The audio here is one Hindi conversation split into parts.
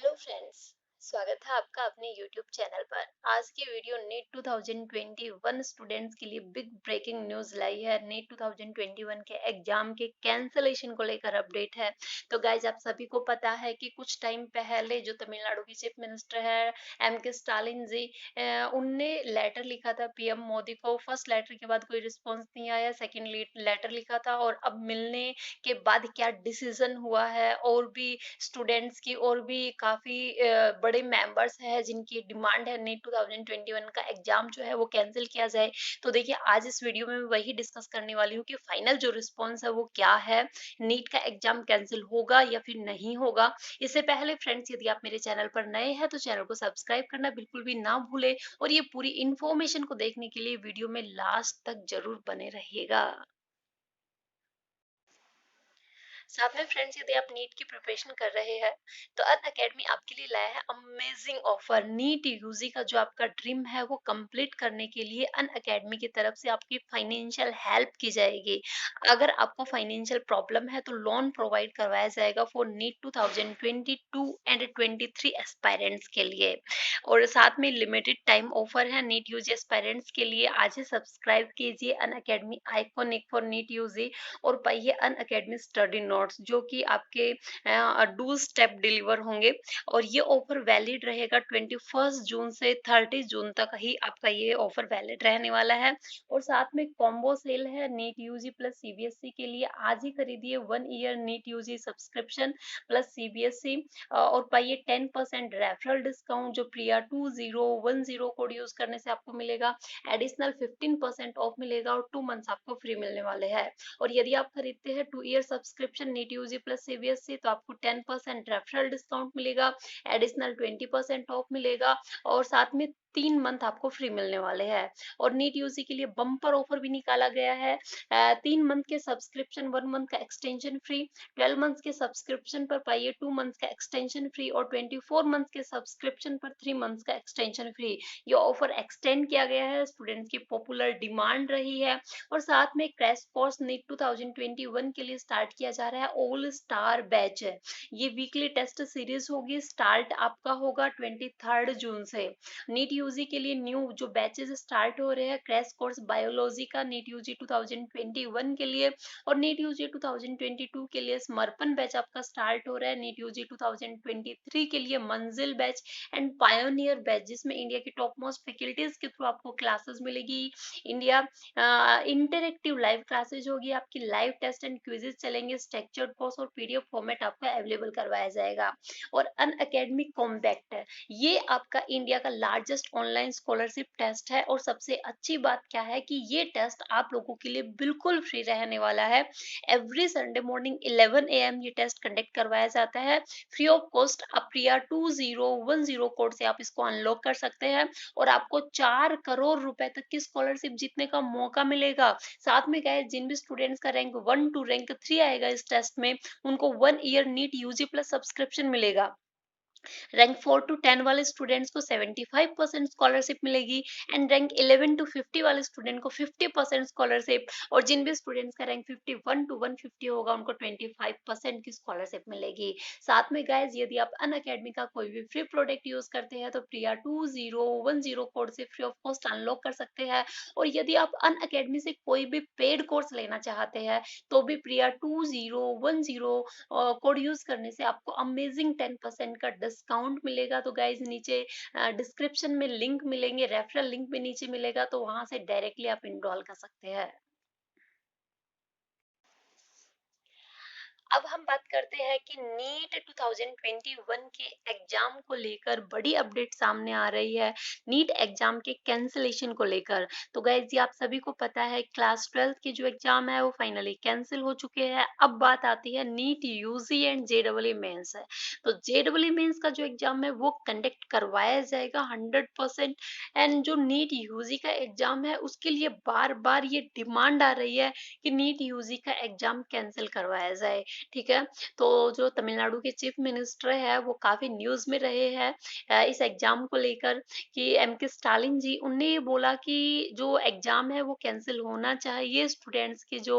Hello friends. स्वागत है आपका अपने यूट्यूब चैनल पर। आज की वीडियो नीट 2021 स्टूडेंट्स के लिए बिग ब्रेकिंग न्यूज़ लाई है। नीट 2021 के एग्जाम के कैंसलेशन को लेकर अपडेट है। तो गाइज, आप सभी को पता है कि कुछ टाइम पहले जो तमिलनाडु की चीफ मिनिस्टर है एम के स्टालिन जी, उनने लेटर लिखा था पीएम मोदी को। फर्स्ट लेटर के बाद कोई रिस्पॉन्स नहीं आया, सेकेंड लेटर लिखा था और अब मिलने के बाद क्या डिसीजन हुआ है, और भी स्टूडेंट्स की और भी काफ़ी बड़े मेंबर्स हैं जिनकी डिमांड है नीट 2021 का एग्जाम जो है वो कैंसिल किया जाए। तो देखिए, आज इस वीडियो में मैं वही डिस्कस करने वाली हूँ कि फाइनल जो रिस्पॉन्स है वो क्या है, नीट का एग्जाम कैंसिल होगा या फिर नहीं होगा। इससे पहले फ्रेंड्स, यदि आप मेरे चैनल पर नए हैं तो चैनल को सब्सक्राइब करना बिल्कुल भी ना भूले, और ये पूरी इंफॉर्मेशन को देखने के लिए वीडियो में लास्ट तक जरूर बने रहिएगा। साथ में फ्रेंड्स, यदि आप नीट की प्रिपरेशन कर रहे हैं तो अन अकेडमी आपके लिए लाया है अमेजिंग ऑफर। नीट यूजी का जो आपका ड्रीम है वो कंप्लीट करने के लिए अन अकेडमी की तरफ से आपकी फाइनेंशियल हेल्प की जाएगी। अगर आपको फाइनेंशियल प्रॉब्लम है तो लोन प्रोवाइड करवाया जाएगा फॉर नीट 2022 एंड 23 एस्पायरेंट्स के लिए। और साथ में लिमिटेड टाइम ऑफर है नीट यूजी एस्पायरेंट्स के लिए। आज ही सब्सक्राइब कीजिए Unacademy iconic for NEET UG और पाइए अन अकेडमी स्टडी नोट्स, जो कि आपके डू स्टेप डिलीवर होंगे। और ये ऑफर वैलिड रहेगा 21 जून से 30 जून तक ही आपका ये ऑफर वैलिड रहने वाला है। और साथ में कॉम्बो सेल है नीट यूजी प्लस सीबीएसई के लिए। आज ही खरीदिए 1 year NEET UG subscription plus CBSE और पाइए 10% रेफरल डिस्काउंट, जो प्रिया 2010 कोड यूज करने से आपको मिलेगा। एडिशनल 15% ऑफ मिलेगा और 2 मंथ्स आपको फ्री मिलने वाले हैं। और यदि आप खरीदते हैं 2 year subscription NEET UG plus CBSE तो आपको 10% रेफरल डिस्काउंट मिलेगा, एडिशनल 20% ऑफ मिलेगा और साथ में 3 मंथ आपको फ्री मिलने वाले हैं। और नीट यूजी के लिए बम्पर ऑफर भी निकाला गया है। 3 मंथ के सब्सक्रिप्शन 1 मंथ का एक्सटेंशन फ्री, 12 मंथ के सब्सक्रिप्शन पर पाइए 2 मंथ का एक्सटेंशन फ्री और 24 मंथ के सब्सक्रिप्शन पर 3 मंथ का एक्सटेंशन फ्री। ये ऑफर एक्सटेंड किया गया है, स्टूडेंट्स की पॉपुलर डिमांड रही है। और साथ में क्रैश कोर्स नीट 2021 के लिए स्टार्ट किया जा रहा है ऑल स्टार बैच है। ये वीकली टेस्ट सीरीज होगी, स्टार्ट आपका होगा 23 जून से। नीट यूजी के लिए न्यू जो बैचेस स्टार्ट हो रहे हैं, क्रैश कोर्स बायोलॉजी का नीट यूजी 2021 के लिए, और नीट यूजी 2022 के लिए समर्पण बैच आपका स्टार्ट हो रहा है। नीट यूजी 2023 के लिए मंजिल बैच एंड पायोनियर बैच, जिसमें इंडिया की टॉप मोस्ट फैकल्टीज के थ्रू आपको क्लासेस मिलेगी। इंडिया इंटरेक्टिव लाइव क्लासेज होगी, आपकी लाइव टेस्ट एंड क्विजेस चलेंगे, स्ट्रक्चर्ड कोर्स और पीडीएफ फॉर्मेट आपको अवेलेबल करवाया जाएगा। और अन अकेडमी कॉम्पैक्ट है, ये आपका इंडिया का लार्जेस्ट ऑनलाइन स्कॉलरशिप टेस्ट है। और सबसे अच्छी बात क्या है कि ये टेस्ट आप लोगों के लिए बिल्कुल फ्री रहने वाला है। एवरी संडे मॉर्निंग 11 AM ये टेस्ट कंडक्ट करवाया जाता है, फ्री ऑफ कॉस्ट। आप प्रिया 2010 कोड से आप इसको अनलॉक कर सकते हैं और आपको 4 करोड़ रुपए तक की स्कॉलरशिप जीतने का मौका मिलेगा। साथ में गाइस, जिन भी स्टूडेंट्स का रैंक 1 टू रैंक 3 आएगा इस टेस्ट में, उनको 1 year NEET UG plus subscription मिलेगा। रैंक 4 to 10 वाले स्टूडेंट्स को 75% स्कॉलरशिप मिलेगी एंड रैंक 11 to 50 वाले स्टूडेंट को 50% स्कॉलरशिप। और जिन भी स्टूडेंट्स का रैंक 51 to 150 होगा उनको 25% की स्कॉलरशिप मिलेगी। साथ में गाइज, यदि आप अन अकेडमी का कोई भी फ्री प्रोडक्ट यूज करते हैं तो प्रिया 2010 कोड से फ्री ऑफ कॉस्ट अनलॉक कर सकते हैं। और यदि आप अन अकेडमी से कोई भी पेड कोर्स लेना चाहते हैं तो भी प्रिया 2010 कोड यूज करने से आपको अमेजिंग 10% का डिस्काउंट मिलेगा। तो गाइज, नीचे डिस्क्रिप्शन में लिंक मिलेंगे, रेफरल लिंक भी नीचे मिलेगा, तो वहां से डायरेक्टली आप इनरोल कर सकते हैं। अब हम बात करते हैं कि नीट 2021 के एग्जाम को लेकर बड़ी अपडेट सामने आ रही है, नीट एग्जाम के कैंसिलेशन को लेकर। तो गाइज, ये आप सभी को पता है क्लास 12 के जो एग्जाम है वो फाइनली कैंसिल हो चुके हैं। अब बात आती है NEET UG and J W mains है। तो जेडब्ल्यू मेंस का जो एग्जाम है वो कंडक्ट करवाया जाएगा 100%। एंड जो नीट यूजी का एग्जाम है उसके लिए बार बार ये डिमांड आ रही है कि नीट यूजी का एग्जाम कैंसिल करवाया जाए। ठीक है? तो जो तमिलनाडु के चीफ मिनिस्टर है वो काफ़ी न्यूज़ में रहे हैं इस एग्ज़ाम को लेकर कि एम के स्टालिन जी उनने ये बोला कि जो एग्ज़ाम है वो कैंसल होना चाहिए। स्टूडेंट्स के जो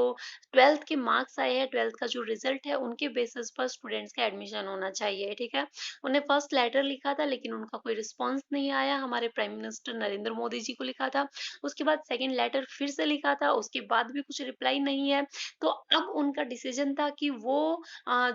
12th के मार्क्स आए हैं, 12th का जो रिज़ल्ट है उनके बेसिस पर स्टूडेंट्स का एडमिशन होना चाहिए, ठीक है? उन्हें फर्स्ट लेटर लिखा था लेकिन उनका कोई रिस्पॉन्स नहीं आया, हमारे प्राइम मिनिस्टर नरेंद्र मोदी जी को लिखा था। उसके बाद सेकंड लेटर फिर से लिखा था, उसके बाद भी कुछ रिप्लाई नहीं है। तो अब उनका डिसीजन था कि वो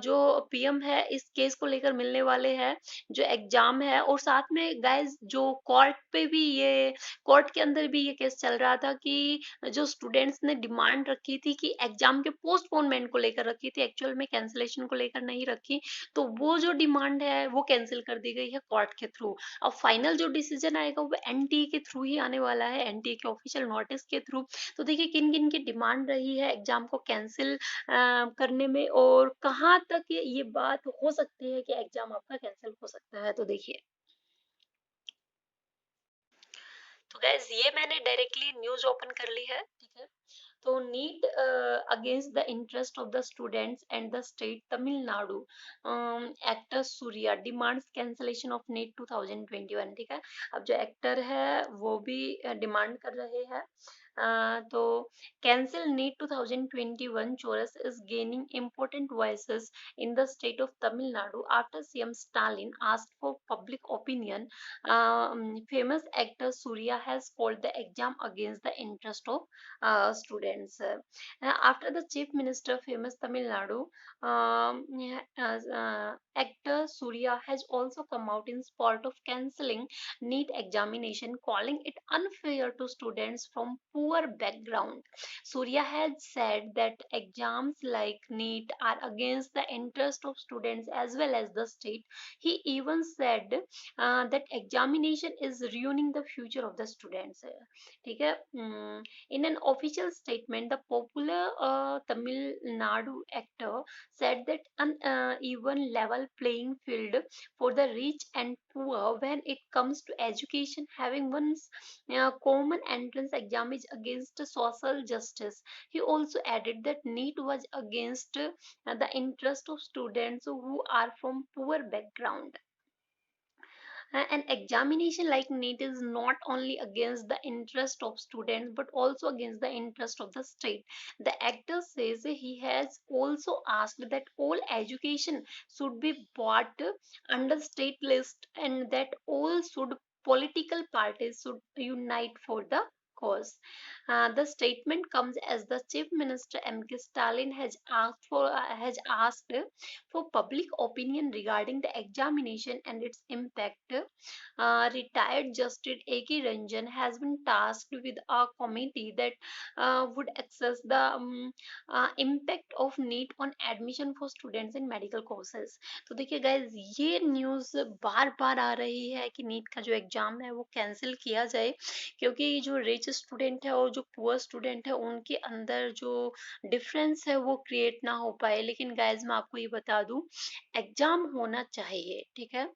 जो पीएम है इस केस को लेकर मिलने वाले हैं, जो एग्जाम है और साथ में गाइस जो कोर्ट पे भी ये कोर्ट के अंदर भी ये केस चल रहा था कि जो स्टूडेंट्स ने डिमांड रखी थी कि एग्जाम के पोस्टपोनमेंट को लेकर रखी थी, एक्चुअल में कैंसलेशन को लेकर नहीं रखी, तो वो जो डिमांड है वो कैंसिल कर दी गई है कोर्ट के थ्रू। अब फाइनल जो डिसीजन आएगा वो एनटीए के थ्रू ही आने वाला है, एनटीए के ऑफिशियल नोटिस के थ्रू। तो देखिए किन-किन की डिमांड रही है एग्जाम को कैंसिल करने में और कहाँ तक ये बात हो सकती है कि एग्जाम आपका कैंसिल हो सकता है। तो देखिए, तो गाइस ये मैंने डायरेक्टली न्यूज़ ओपन कर ली है, ठीक है? तो NEET against the interest of the students and the state Tamil Nadu actor Suriya demands cancellation of NEET 2021, ठीक है? अब जो एक्टर है वो भी डिमांड कर रहे हैं तो cancel NEET 2021 chorus is gaining important voices in the state of Tamil Nadu after CM Stalin asked for public opinion. Famous actor Surya has called the exam against the interest of students. After the chief minister, famous Tamil Nadu, actor Surya has also come out in support of cancelling NEET examination, calling it unfair to students from poor background. Surya has said that exams like NEET are against the interest of students as well as the state. He even said that examination is ruining the future of the students. ठीक है In an official statement, the popular Tamil Nadu actor said that an even level playing field for the rich and poor when it comes to education, having one common entrance exam is against social justice. He also added that NEET was against the interest of students who are from poor background. An examination like NEET is not only against the interest of students but also against the interest of the state. The actor says he has also asked that all education should be bought under state list and that all should political parties should unite for the cause. The statement comes as the Chief Minister M.K. Stalin has asked for public opinion regarding the examination and its impact. Retired Justice A.K. Ranjan has been tasked with a committee that would assess the impact of NEET on admission for students in medical courses. तो देखिए गाइज ये न्यूज़ बार बार आ रही है कि नीट का जो एग्जाम है वो कैंसिल किया जाए क्योंकि जो रिच स्टूडेंट है और जो पुअर स्टूडेंट है उनके अंदर जो डिफरेंस है वो क्रिएट ना हो पाए। लेकिन गाइज मैं आपको ये बता दूं एग्जाम होना चाहिए, ठीक है?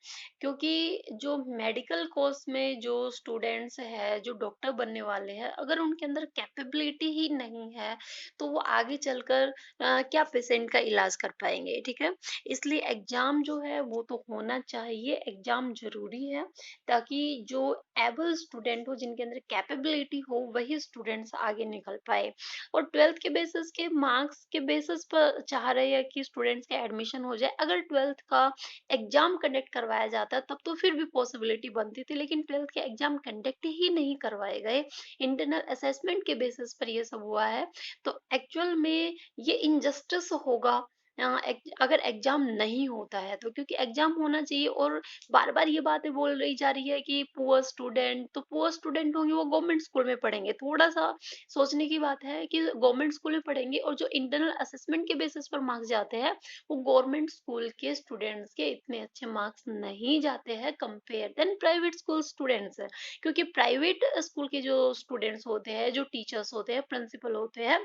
क्योंकि जो मेडिकल कोर्स में जो स्टूडेंट्स है जो डॉक्टर बनने वाले हैं अगर उनके अंदर कैपेबिलिटी ही नहीं है तो वो आगे चलकर क्या पेशेंट का इलाज कर पाएंगे, ठीक है? इसलिए एग्जाम जो है वो तो होना चाहिए, एग्जाम जरूरी है ताकि जो एबल स्टूडेंट हो जिनके अंदर कैपेबिलिटी हो वही स्टूडेंट्स आगे निकल पाए। और 12th के बेसिस के मार्क्स के बेसिस पर चाह रहे हैं कि स्टूडेंट्स का एडमिशन हो जाए। अगर 12th का एग्जाम कंडक्ट करवाया जाता तब तो फिर भी पॉसिबिलिटी बनती थी लेकिन 12th के एग्जाम कंडक्ट ही नहीं करवाए गए, इंटरनल असेसमेंट के बेसिस पर ये सब हुआ है। तो एक्चुअल में ये इनजस्टिस होगा अगर एग्जाम नहीं होता है तो, क्योंकि एग्जाम होना चाहिए। और बार बार ये बातें बोल रही जा रही है कि पुअर स्टूडेंट, तो पुअर स्टूडेंट होंगे वो गवर्नमेंट स्कूल में पढ़ेंगे, थोड़ा सा सोचने की बात है कि गवर्नमेंट स्कूल में पढ़ेंगे और जो इंटरनल असेसमेंट के बेसिस पर मार्क्स जाते हैं वो गवर्नमेंट स्कूल के स्टूडेंट्स के इतने अच्छे मार्क्स नहीं जाते हैं compare then private school students. क्योंकि प्राइवेट स्कूल के जो स्टूडेंट्स होते हैं, जो टीचर्स होते हैं, प्रिंसिपल होते हैं,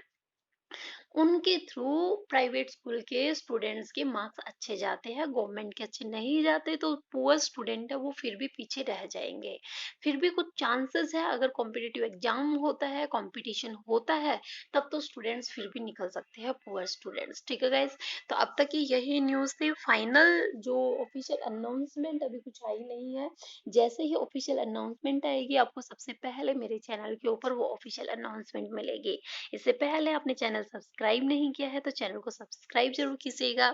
उनके थ्रू प्राइवेट स्कूल के स्टूडेंट्स के मार्क्स अच्छे जाते हैं, गवर्नमेंट के अच्छे नहीं जाते, तो पुअर स्टूडेंट है वो फिर भी पीछे रह जाएंगे। फिर भी कुछ चांसेस है, अगर कॉम्पिटिटिव एग्जाम होता है, कंपटीशन होता है, तब तो स्टूडेंट्स फिर भी निकल सकते हैं, पुअर स्टूडेंट्स। ठीक है गाइस, तो अब तक की यही न्यूज़ थी। फाइनल जो ऑफिशियल अनाउंसमेंट अभी कुछ आई नहीं है। जैसे ही ऑफिशियल अनाउंसमेंट आएगी, आपको सबसे पहले मेरे चैनल के ऊपर वो ऑफिशियल अनाउंसमेंट मिलेगी। इससे पहले आपने चैनल सब्सक्राइब नहीं किया है तो चैनल को सब्सक्राइब जरूर कीजिएगा।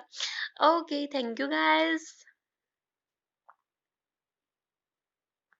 Okay, thank you guys.